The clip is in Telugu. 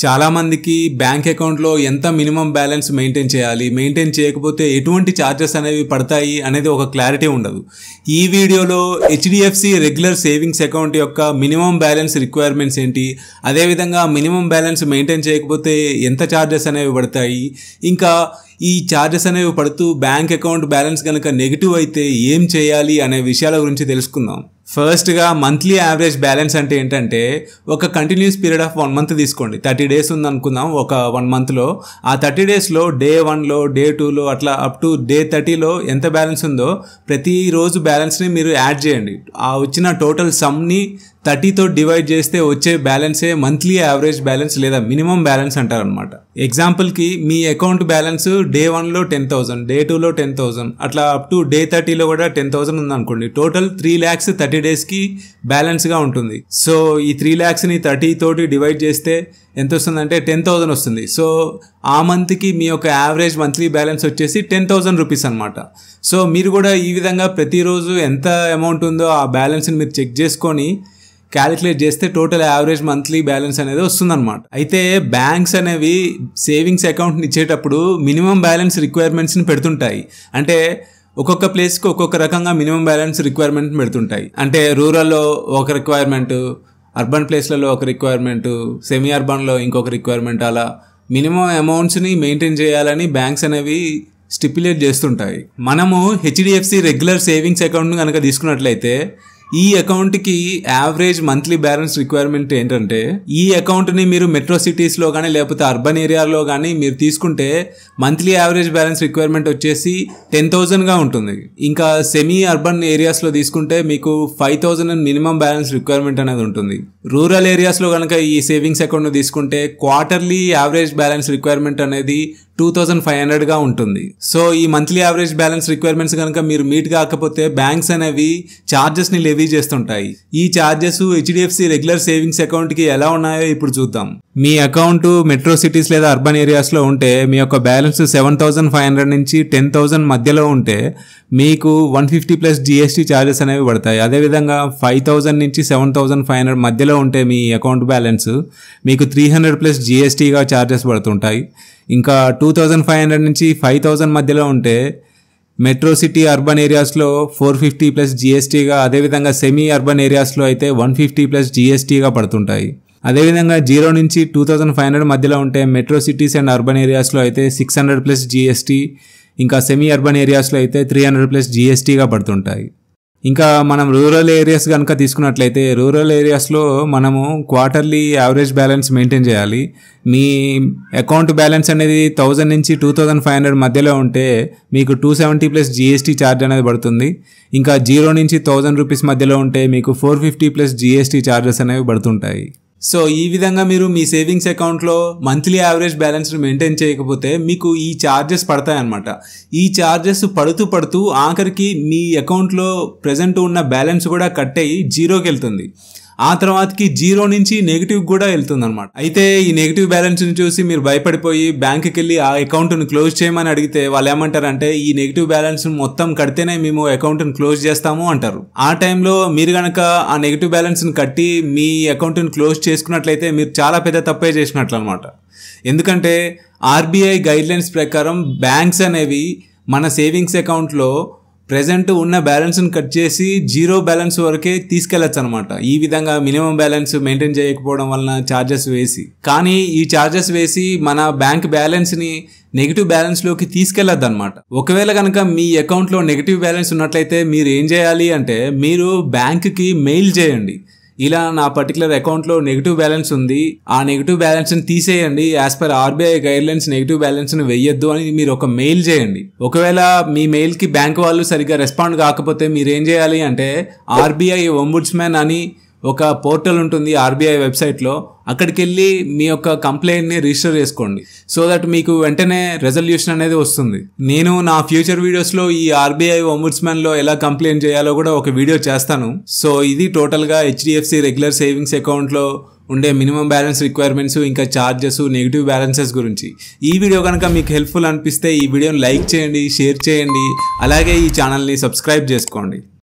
చాలా మందికి బ్యాంక్ అకౌంట్లో ఎంత మినిమం బ్యాలెన్స్ మెయింటైన్ చేయాలి, మెయింటైన్ చేయకపోతే ఎటువంటి ఛార్జెస్ అనేవి పడతాయి అనేది ఒక క్లారిటీ ఉండదు. ఈ వీడియోలో హెచ్డిఎఫ్సి రెగ్యులర్ సేవింగ్స్ అకౌంట్ యొక్క మినిమం బ్యాలెన్స్ రిక్వైర్మెంట్స్ ఏంటి, అదేవిధంగా మినిమం బ్యాలెన్స్ మెయింటైన్ చేయకపోతే ఎంత ఛార్జెస్ అనేవి పడతాయి, ఇంకా ఈ ఛార్జెస్ అనేవి పడుతూ బ్యాంక్ అకౌంట్ బ్యాలెన్స్ కనుక నెగిటివ్ అయితే ఏం చేయాలి అనే విషయాల గురించి తెలుసుకుందాం. ఫస్ట్గా మంత్లీ యావరేజ్ బ్యాలెన్స్ అంటే ఏంటంటే ఒక కంటిన్యూస్ పీరియడ్ ఆఫ్ 1 మంత్ తీసుకోండి. 30 days ఉంది అనుకుందాం. ఒక 1 monthలో ఆ 30 daysలో డే 1లో డే 2లో అట్లా అప్ టు డే 30లో ఎంత బ్యాలెన్స్ ఉందో ప్రతిరోజు బ్యాలెన్స్ని మీరు యాడ్ చేయండి. ఆ వచ్చిన టోటల్ సమ్ని 30తో డివైడ్ చేస్తే వచ్చే బ్యాలెన్సే మంత్లీ యావరేజ్ బ్యాలెన్స్ లేదా మినిమం బ్యాలెన్స్ అంటారు అనమాట. ఎగ్జాంపుల్కి మీ అకౌంట్ బ్యాలెన్స్ డే 1లో 10,000, డే 2లో 10,000, అట్లా అప్ టు డే 30లో కూడా 10,000 ఉందనుకోండి. టోటల్ 3 lakhs 30 daysకి బ్యాలెన్స్గా ఉంటుంది. సో ఈ 3 lakhsని 30 తోటి డివైడ్ చేస్తే ఎంత వస్తుందంటే 10,000 వస్తుంది. సో ఆ మంత్కి మీ యొక్క యావరేజ్ మంత్లీ బ్యాలెన్స్ వచ్చేసి 10,000 రూపీస్ అనమాట. సో మీరు కూడా ఈ విధంగా ప్రతిరోజు ఎంత అమౌంట్ ఉందో ఆ బ్యాలెన్స్ని మీరు చెక్ చేసుకొని క్యాలిక్యులేట్ చేస్తే టోటల్ యావరేజ్ మంత్లీ బ్యాలెన్స్ అనేది వస్తుందన్నమాట. అయితే బ్యాంక్స్ అనేవి సేవింగ్స్ అకౌంట్ని ఇచ్చేటప్పుడు మినిమం బ్యాలెన్స్ రిక్వైర్మెంట్స్ని పెడుతుంటాయి. అంటే ఒక్కొక్క ప్లేస్కి ఒక్కొక్క రకంగా మినిమం బ్యాలెన్స్ రిక్వైర్మెంట్ పెడుతుంటాయి. అంటే రూరల్లో ఒక రిక్వైర్మెంట్, అర్బన్ ప్లేస్లలో ఒక రిక్వైర్మెంట్, సెమీ అర్బన్లో ఇంకొక రిక్వైర్మెంట్, అలా మినిమం అమౌంట్స్ని మెయింటైన్ చేయాలని బ్యాంక్స్ అనేవి స్టిప్యులేట్ చేస్తుంటాయి. మనము హెచ్డిఎఫ్సి రెగ్యులర్ సేవింగ్స్ అకౌంట్ను కనుక తీసుకున్నట్లయితే ఈ అకౌంట్కి యావరేజ్ మంత్లీ బ్యాలెన్స్ రిక్వైర్మెంట్ ఏంటంటే ఈ అకౌంట్ని మీరు మెట్రో సిటీస్లో కానీ లేకపోతే అర్బన్ ఏరియాలో కానీ మీరు తీసుకుంటే మంత్లీ యావరేజ్ బ్యాలెన్స్ రిక్వైర్మెంట్ వచ్చేసి 10,000గా ఉంటుంది. ఇంకా సెమీ అర్బన్ ఏరియాస్లో తీసుకుంటే మీకు 5,000 మినిమం బ్యాలెన్స్ రిక్వైర్మెంట్ అనేది ఉంటుంది. రూరల్ ఏరియాస్లో కనుక ఈ సేవింగ్స్ అకౌంట్ను తీసుకుంటే క్వార్టర్లీ యావరేజ్ బ్యాలెన్స్ రిక్వైర్మెంట్ అనేది 2,500గా ఉంటుంది. సో ఈ మంత్లీ యావరేజ్ బ్యాలెన్స్ రిక్వైర్మెంట్స్ కనుక మీరు మీట్ కాకపోతే బ్యాంక్స్ అనేవి ఛార్జెస్ని లెవీ చేస్తుంటాయి. ఈ ఛార్జెస్ హెచ్డిఎఫ్సి రెగ్యులర్ సేవింగ్స్ అకౌంట్కి ఎలా ఉన్నాయో ఇప్పుడు చూద్దాం. మీ అకౌంట్ మెట్రో సిటీస్ లేదా అర్బన్ ఏరియాస్లో ఉంటే మీ యొక్క బ్యాలెన్స్ 7,500 నుంచి 10,000 మధ్యలో ఉంటే మీకు 150+ GST ఛార్జెస్ అనేవి పడతాయి. అదేవిధంగా 5,000 నుంచి 7,500 మధ్యలో ఉంటే మీ అకౌంట్ బ్యాలెన్స్ మీకు 300+ GSTగా ఛార్జెస్ పడుతుంటాయి. ఇంకా 2,500 నుంచి 5,000 మధ్యలో ఉంటే మెట్రో సిటీ అర్బన్ ఏరియాస్లో 450+ GSTగా, అదేవిధంగా సెమీ అర్బన్ ఏరియాస్లో అయితే 150+ GSTగా పడుతుంటాయి. అదేవిధంగా 0 నుంచి 2,500 మధ్యలో ఉంటే మెట్రో సిటీస్ అండ్ అర్బన్ ఏరియాస్లో అయితే 600+ GST, ఇంకా సెమీ అర్బన్ ఏరియాస్లో అయితే 300+ GSTగా పడుతుంటాయి. ఇంకా మనం రూరల్ ఏరియాస్ కనుక తీసుకున్నట్లయితే రూరల్ ఏరియాస్లో మనము క్వార్టర్లీ యావరేజ్ బ్యాలెన్స్ మెయింటైన్ చేయాలి. మీ అకౌంట్ బ్యాలెన్స్ అనేది 1,000 నుంచి 2,500 మధ్యలో ఉంటే మీకు 270+ GST ఛార్జ్ అనేది పడుతుంది. ఇంకా 0 నుంచి 1,000 రూపీస్ మధ్యలో ఉంటే మీకు 450+ GST ఛార్జెస్ అనేవి పడుతుంటాయి. సో ఈ విధంగా మీరు మీ సేవింగ్స్ అకౌంట్లో మంత్లీ యావరేజ్ బ్యాలెన్స్ని మెయింటైన్ చేయకపోతే మీకు ఈ ఛార్జెస్ పడతాయన్నమాట. ఈ ఛార్జెస్ పడుతూ ఆఖరికి మీ అకౌంట్లో ప్రజెంట్ ఉన్న బ్యాలెన్స్ కూడా కట్ అయ్యి 0కి వెళ్తుంది. ఆ తర్వాతకి 0 నుంచి నెగిటివ్ కూడా వెళ్తుంది అనమాట. అయితే ఈ నెగిటివ్ బ్యాలెన్స్ని చూసి మీరు భయపడిపోయి బ్యాంకుకి వెళ్ళి ఆ అకౌంట్ని క్లోజ్ చేయమని అడిగితే వాళ్ళు ఏమంటారంటే ఈ నెగిటివ్ బ్యాలెన్స్ మొత్తం కడితేనే మేము అకౌంట్ని క్లోజ్ చేస్తాము అంటారు. ఆ టైంలో మీరు కనుక ఆ నెగిటివ్ బ్యాలెన్స్ని కట్టి మీ అకౌంట్ని క్లోజ్ చేసుకున్నట్లయితే మీరు చాలా పెద్ద తప్పే చేసినట్లు అనమాట. ఎందుకంటే RBI గైడ్లైన్స్ ప్రకారం బ్యాంక్స్ అనేవి మన సేవింగ్స్ అకౌంట్లో ప్రెజెంట్ ఉన్న బ్యాలెన్స్ని కట్ చేసి 0 బ్యాలెన్స్ వరకే తీసుకెళ్లొచ్చు అనమాట. ఈ విధంగా మినిమం బ్యాలెన్స్ మెయింటైన్ చేయకపోవడం వలన ఛార్జెస్ వేసి, కానీ ఈ ఛార్జెస్ వేసి మన బ్యాంక్ బ్యాలెన్స్ని నెగిటివ్ బ్యాలెన్స్లోకి తీసుకెళ్లొద్దు అనమాట. ఒకవేళ కనుక మీ అకౌంట్లో నెగిటివ్ బ్యాలెన్స్ ఉన్నట్లయితే మీరు ఏం చేయాలి అంటే మీరు బ్యాంక్కి మెయిల్ చేయండి. ఇలా నా పర్టికులర్ అకౌంట్లో నెగిటివ్ బ్యాలెన్స్ ఉంది, ఆ నెగిటివ్ బ్యాలెన్స్ని తీసేయండి, as per RBI guidelines negative బ్యాలెన్స్ని వెయ్యొద్దు అని మీరు ఒక మెయిల్ చేయండి. ఒకవేళ మీ మెయిల్కి బ్యాంక్ వాళ్ళు సరిగ్గా రెస్పాండ్ కాకపోతే మీరు ఏం చేయాలి అంటే RBI ఒంబుడ్స్మన్ అని ఒక పోర్టల్ ఉంటుంది RBI వెబ్సైట్లో, అక్కడికి వెళ్ళి మీ యొక్క కంప్లైంట్ని రిజిస్టర్ చేసుకోండి. సో దట్ మీకు వెంటనే రెజల్యూషన్ అనేది వస్తుంది. నేను నా ఫ్యూచర్ వీడియోస్లో ఈ RBI ఒంబుడ్స్మన్లో ఎలా కంప్లైంట్ చేయాలో కూడా ఒక వీడియో చేస్తాను. సో ఇది టోటల్గా హెచ్డిఎఫ్సి రెగ్యులర్ సేవింగ్స్ అకౌంట్లో ఉండే మినిమం బ్యాలెన్స్ రిక్వైర్మెంట్స్, ఇంకా ఛార్జెస్, నెగిటివ్ బ్యాలెన్సెస్ గురించి. ఈ వీడియో కనుక మీకు హెల్ప్ఫుల్ అనిపిస్తే ఈ వీడియోని లైక్ చేయండి, షేర్ చేయండి, అలాగే ఈ ఛానల్ని సబ్స్క్రైబ్ చేసుకోండి.